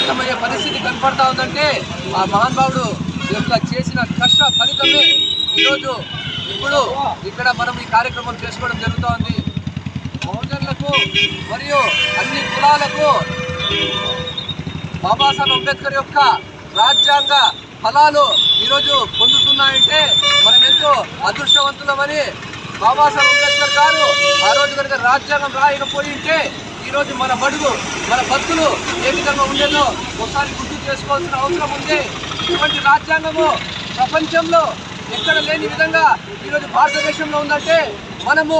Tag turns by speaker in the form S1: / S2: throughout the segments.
S1: అంతమయ్యే పరిస్థితి కనపడతా ఉందంటే ఆ మహానుభావుడు యొక్క చేసిన కష్ట ఫలితమే ఈరోజు ఇప్పుడు ఇక్కడ మనం ఈ కార్యక్రమం చేసుకోవడం జరుగుతూ ఉంది. బహుజనులకు మరియు అన్ని కులాలకు బాబాసాహెబ్ అంబేద్కర్ యొక్క రాజ్యాంగ ఫలాలు ఈరోజు పొందుతున్నాయంటే మనం ఎంతో అదృష్టవంతులమని. బాబాసాహెబ్ అంబేద్కర్ గారు ఆ రోజు కనుక రాజ్యాంగం రాయకపోయింటే ఈరోజు మన బతుకులు ఏ విధంగా ఉండేదో ఒకసారి గుర్తు చేసుకోవాల్సిన అవసరం ఉంది. ఇటువంటి రాజ్యాంగము ప్రపంచంలో ఎక్కడ లేని విధంగా ఈరోజు భారతదేశంలో ఉందంటే మనము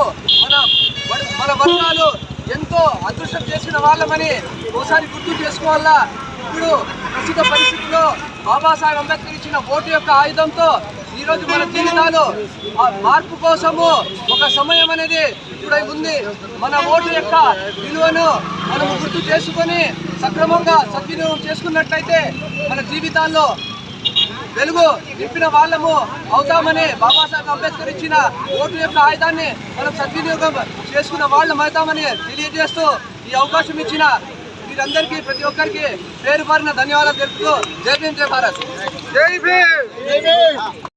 S1: మన వర్గాలు ఎంతో అదృష్టం చేసిన వాళ్ళమని ఒకసారి గుర్తు చేసుకోవాలా. ఇప్పుడు ప్రస్తుత పరిస్థితుల్లో బాబాసాహెబ్ అంబేద్కర్ ఇచ్చిన ఓటు యొక్క ఆయుధంతో ఈరోజు మన జీవితాలు మార్పు కోసము ఒక సమయం అనేది ఇప్పుడు ఉంది. మన ఓటు యొక్క విలువను మనము గుర్తు చేసుకొని సక్రమంగా సద్వినియోగం చేసుకున్నట్లయితే మన జీవితాల్లో వెలుగు నింపిన వాళ్ళము అవుతామని, బాబాసాహెబ్ అంబేద్కర్ ఇచ్చిన ఓటు యొక్క ఆయుధాన్ని మనం సద్వినియోగం చేసుకున్న వాళ్ళం అవుతామని తెలియజేస్తూ ఈ అవకాశం ఇచ్చిన మీరందరికీ ప్రతి ఒక్కరికి పేరు పేరున ధన్యవాదాలు తెలుపుతూ జై భీమ్, జై భారత్.
S2: జై భీమ్.